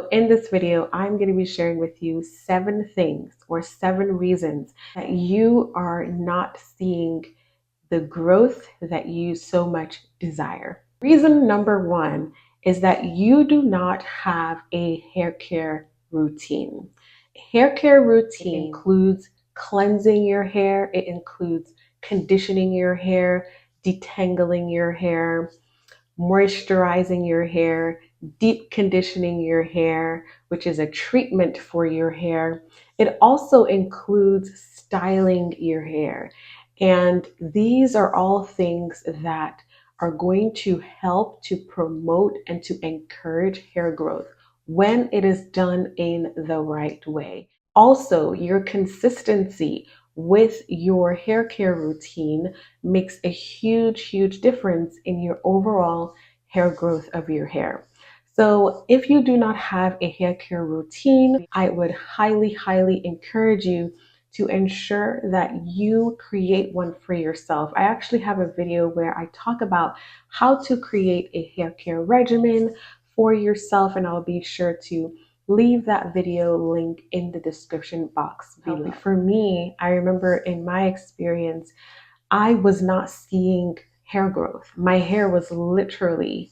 So in this video, I'm going to be sharing with you 7 things or 7 reasons that you are not seeing the growth that you so much desire. Reason number 1 is that you do not have a hair care routine. Hair care routine includes cleansing your hair, it includes conditioning your hair, detangling your hair, moisturizing your hair, deep conditioning your hair, which is a treatment for your hair. It also includes styling your hair. And these are all things that are going to help to promote and to encourage hair growth when it is done in the right way. Also, your consistency with your hair care routine makes a huge difference in your overall hair growth of your hair. So if you do not have a hair care routine, I would highly encourage you to ensure that you create one for yourself. I actually have a video where I talk about how to create a hair care regimen for yourself, and I'll be sure to leave that video link in the description box below. For me, I remember in my experience, I was not seeing hair growth. My hair was literally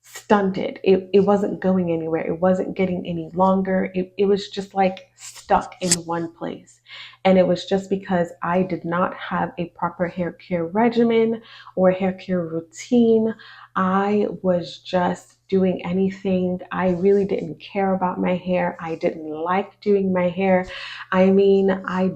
stunted. It wasn't going anywhere. It wasn't getting any longer. It was just like stuck in one place. And it was just because I did not have a proper hair care regimen or hair care routine. I was just doing anything. I really didn't care about my hair. I didn't like doing my hair. I mean, I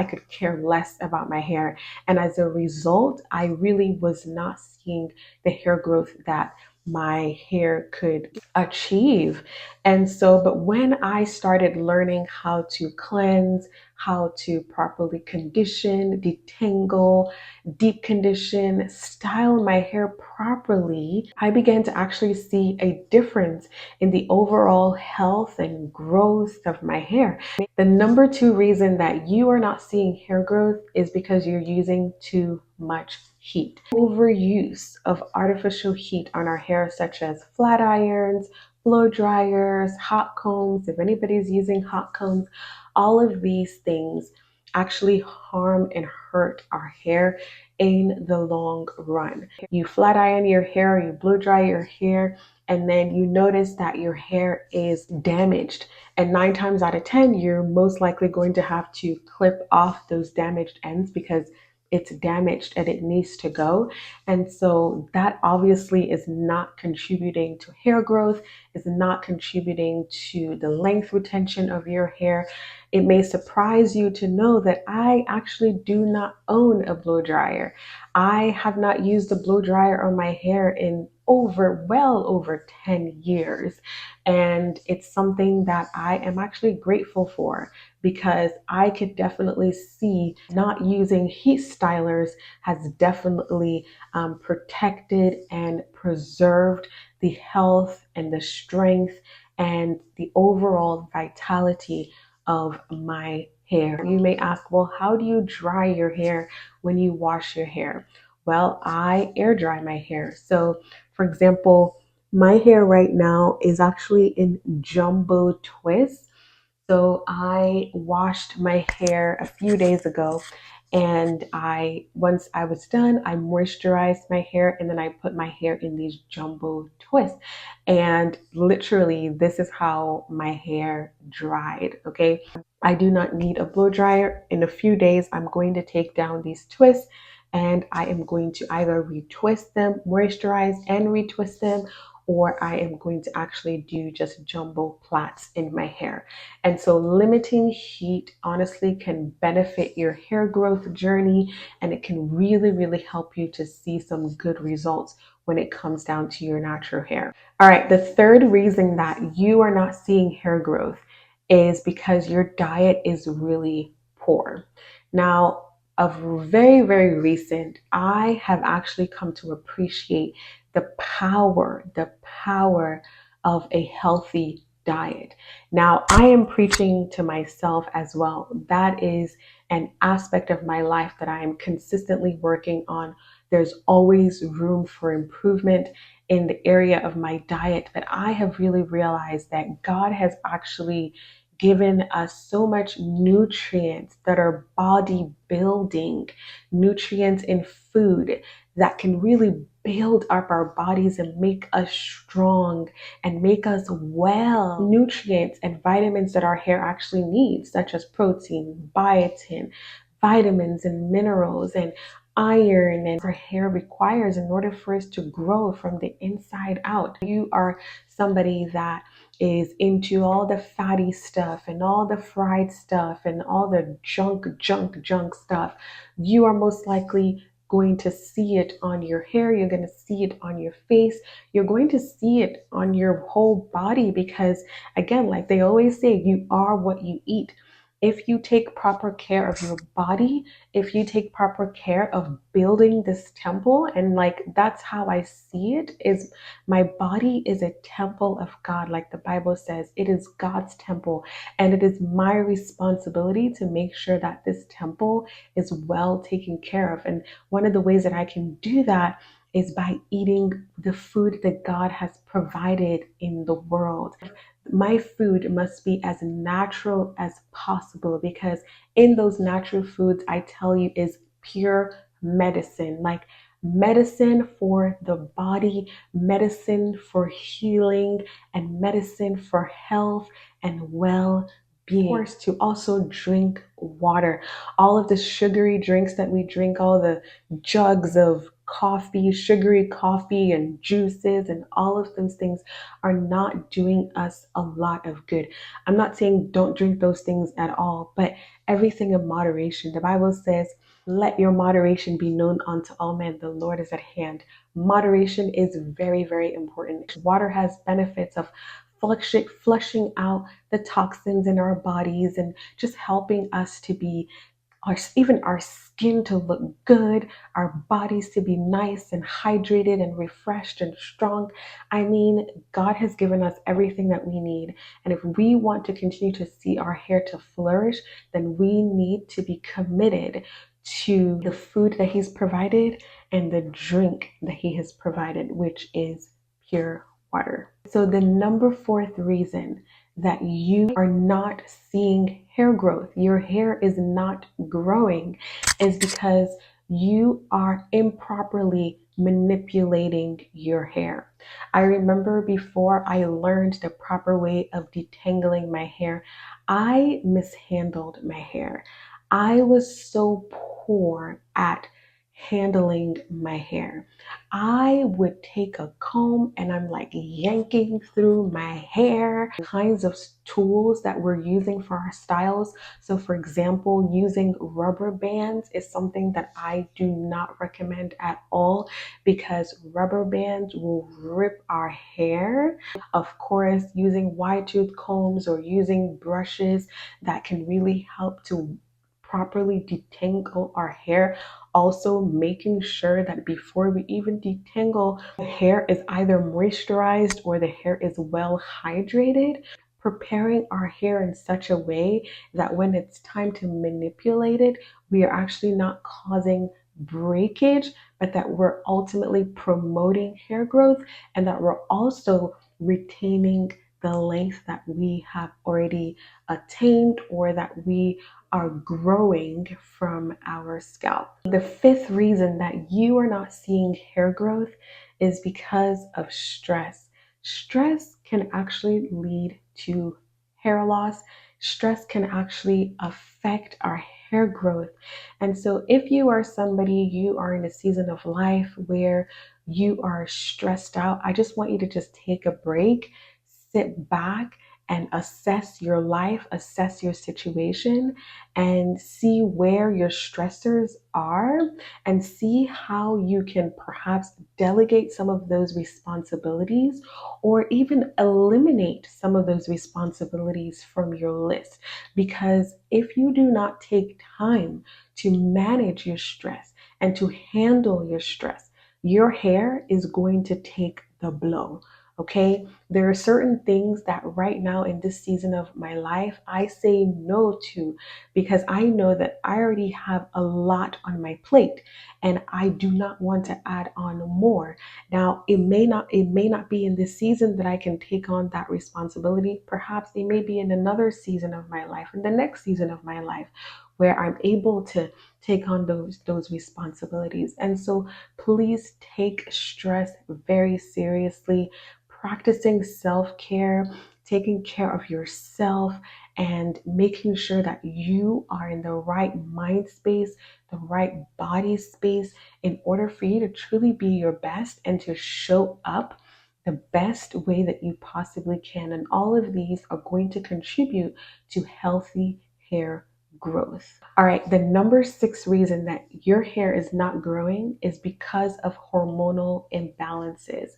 could care less about my hair. And as a result, I really was not seeing the hair growth that my hair could achieve. And so, but when I started learning how to cleanse, how to properly condition, detangle, deep condition, style my hair properly, I began to actually see a difference in the overall health and growth of my hair. The number 2 reason that you are not seeing hair growth is because you're using too much heat. Overuse of artificial heat on our hair, such as flat irons, blow dryers, hot combs. If anybody's using hot combs, all of these things actually harm and hurt our hair in the long run. You flat iron your hair, you blow dry your hair, and then you notice that your hair is damaged. And 9 times out of 10, you're most likely going to have to clip off those damaged ends because it's damaged and it needs to go. And so that obviously is not contributing to hair growth, is not contributing to the length retention of your hair. It may surprise you to know that I actually do not own a blow dryer. I have not used a blow dryer on my hair in well over 10 years. And it's something that I am actually grateful for, because I could definitely see not using heat stylers has definitely protected and preserved the health and the strength and the overall vitality of my hair. You may ask, well, how do you dry your hair when you wash your hair? Well, I air dry my hair. So, for example, my hair right now is actually in jumbo twists. So I washed my hair a few days ago, and once I was done, I moisturized my hair, and then I put my hair in these jumbo twists. And literally, this is how my hair dried, okay? I do not need a blow dryer. In a few days, I'm going to take down these twists, and I am going to either retwist them, moisturize and retwist them, or I am going to actually do just jumbo plaits in my hair. And so limiting heat honestly can benefit your hair growth journey, and it can really help you to see some good results when it comes down to your natural hair. All right, the third reason that you are not seeing hair growth is because your diet is really poor. Now, of very recent, I have actually come to appreciate the power of a healthy diet. Now, I am preaching to myself as well. That is an aspect of my life that I am consistently working on There's always room for improvement in the area of my diet, but I have really realized that God has actually given us so much nutrients that are body building, nutrients in food that can really build up our bodies and make us strong and make us well. Nutrients and vitamins that our hair actually needs, such as protein, biotin, vitamins and minerals and iron, and our hair requires in order for us to grow from the inside out. You are somebody that is into all the fatty stuff and all the fried stuff and all the junk stuff. You are most likely going to see it on your hair, you're going to see it on your face, you're going to see it on your whole body, because again, like they always say, you are what you eat. If you take proper care of your body, if you take proper care of building this temple, and like that's how I see it, is my body is a temple of God. Like the Bible says, it is God's temple, and it is my responsibility to make sure that this temple is well taken care of. And one of the ways that I can do that is by eating the food that God has provided in the world. My food must be as natural as possible, because in those natural foods, I tell you, is pure medicine, like medicine for the body, medicine for healing, and medicine for health and well being. Of course, to also drink water. All of the sugary drinks that we drink, all the jugs of coffee, sugary coffee and juices and all of those things are not doing us a lot of good. I'm not saying don't drink those things at all, but everything in moderation. The Bible says, let your moderation be known unto all men. The Lord is at hand. Moderation is very, very important. Water has benefits of flushing out the toxins in our bodies and just helping us to be even our skin to look good, our bodies to be nice and hydrated and refreshed and strong. I mean, God has given us everything that we need. And if we want to continue to see our hair to flourish, then we need to be committed to the food that He's provided and the drink that He has provided, which is pure water. So the number fourth reason that you are not seeing hair growth, your hair is not growing, is because you are improperly manipulating your hair. I remember before I learned the proper way of detangling my hair, I mishandled my hair. I was so poor at handling my hair. I would take a comb and I'm like yanking through my hair, kinds of tools that we're using for our styles. So for example, using rubber bands is something that I do not recommend at all, because rubber bands will rip our hair. Of course, using wide tooth combs or using brushes that can really help to properly detangle our hair. Also making sure that before we even detangle, the hair is either moisturized or the hair is well hydrated. Preparing our hair in such a way that when it's time to manipulate it, we are actually not causing breakage, but that we're ultimately promoting hair growth, and that we're also retaining the length that we have already attained or that we are growing from our scalp. The fifth reason that you are not seeing hair growth is because of stress. Stress can actually lead to hair loss. Stress can actually affect our hair growth. And so if you are somebody, you are in a season of life where you are stressed out, I just want you to just take a break, sit back, and assess your life, assess your situation, and see where your stressors are, and see how you can perhaps delegate some of those responsibilities or even eliminate some of those responsibilities from your list. Because if you do not take time to manage your stress and to handle your stress, your hair is going to take the blow. Okay, there are certain things that right now in this season of my life, I say no to because I know that I already have a lot on my plate and I do not want to add on more. Now, it may not be in this season that I can take on that responsibility. Perhaps it may be in another season of my life, in the next season of my life, where I'm able to take on those responsibilities. And so please take stress very seriously. Practicing self-care, taking care of yourself, and making sure that you are in the right mind space, the right body space, in order for you to truly be your best and to show up the best way that you possibly can. And all of these are going to contribute to healthy hair growth. All right, the number 6 reason that your hair is not growing is because of hormonal imbalances.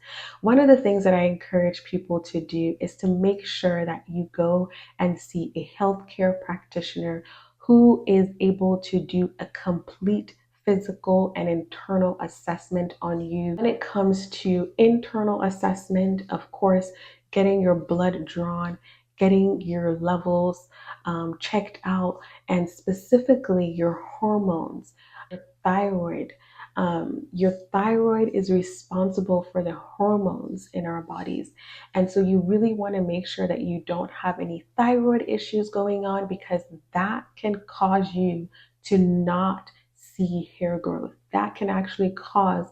One of the things that I encourage people to do is to make sure that you go and see a healthcare practitioner who is able to do a complete physical and internal assessment on you. When it comes to internal assessment, of course, getting your blood drawn, getting your levels checked out, and specifically your hormones, your thyroid. Your thyroid is responsible for the hormones in our bodies. And so you really want to make sure that you don't have any thyroid issues going on, because that can cause you to not see hair growth. That can actually cause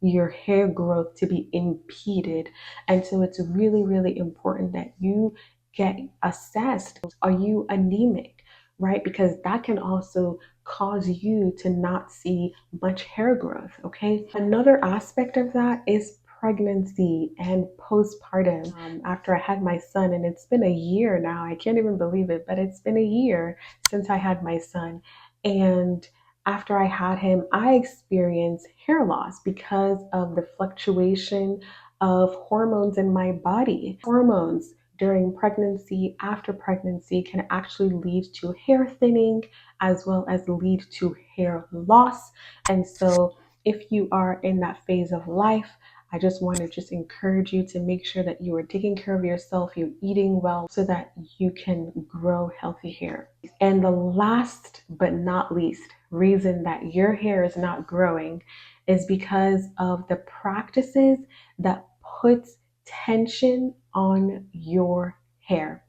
your hair growth to be impeded. And so it's really, really important that you get assessed. Are you anemic? Right? Because that can also cause you to not see much hair growth. Okay. Another aspect of that is pregnancy and postpartum. After I had my son, and it's been a year now, I can't even believe it, but it's been a year since I had my son. And after I had him, I experienced hair loss because of the fluctuation of hormones in my body. Hormones during pregnancy, after pregnancy, can actually lead to hair thinning as well as lead to hair loss. And so if you are in that phase of life, I just want to just encourage you to make sure that you are taking care of yourself, you're eating well, so that you can grow healthy hair. And the last but not least reason that your hair is not growing is because of the practices that puts tension on your hair.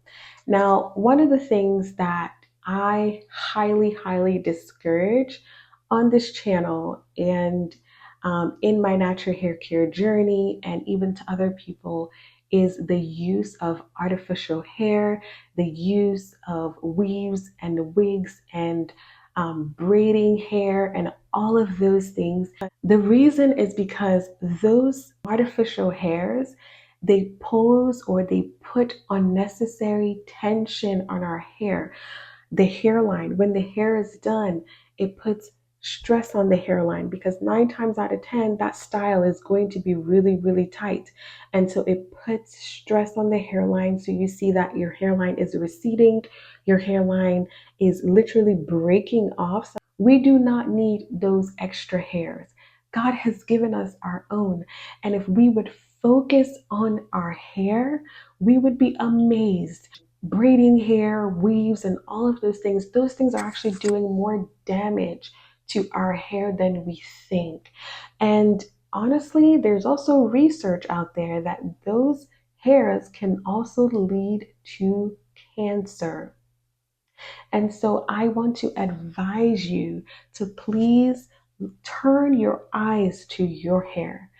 Now, one of the things that I highly, highly discourage on this channel and in my natural hair care journey, and even to other people, is the use of artificial hair, the use of weaves and wigs and braiding hair and all of those things. The reason is because those artificial hairs, they pose or they put unnecessary tension on our hair. The hairline, when the hair is done, it puts stress on the hairline, because 9 times out of 10, that style is going to be really, really tight. And so it puts stress on the hairline. So you see that your hairline is receding, your hairline is literally breaking off. So we do not need those extra hairs. God has given us our own. And if we would focus on our hair, we would be amazed. Braiding hair, weaves, and all of those things are actually doing more damage to our hair than we think. And honestly, there's also research out there that those hairs can also lead to cancer. And so I want to advise you to please turn your eyes to your hair.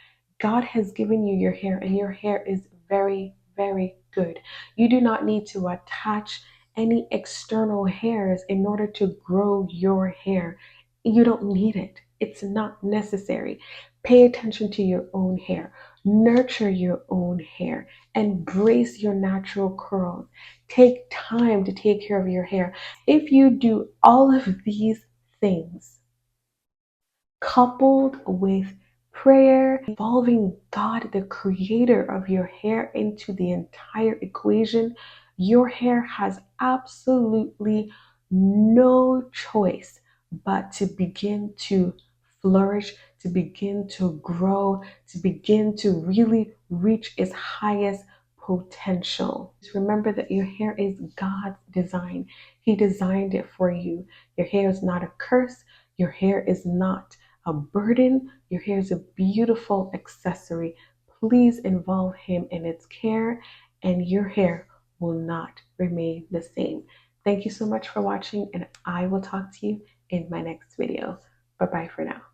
God has given you your hair, and your hair is very, very good. You do not need to attach any external hairs in order to grow your hair. You don't need it. It's not necessary. Pay attention to your own hair. Nurture your own hair. Embrace your natural curls. Take time to take care of your hair. If you do all of these things, coupled with prayer, involving God, the creator of your hair, into the entire equation, your hair has absolutely no choice but to begin to flourish, to begin to grow, to begin to really reach its highest potential. Just remember that your hair is God's design. He designed it for you. Your hair is not a curse. Your hair is not a burden. Your hair is a beautiful accessory. Please involve Him in its care, and your hair will not remain the same. Thank you so much for watching, and I will talk to you in my next video. Bye bye for now.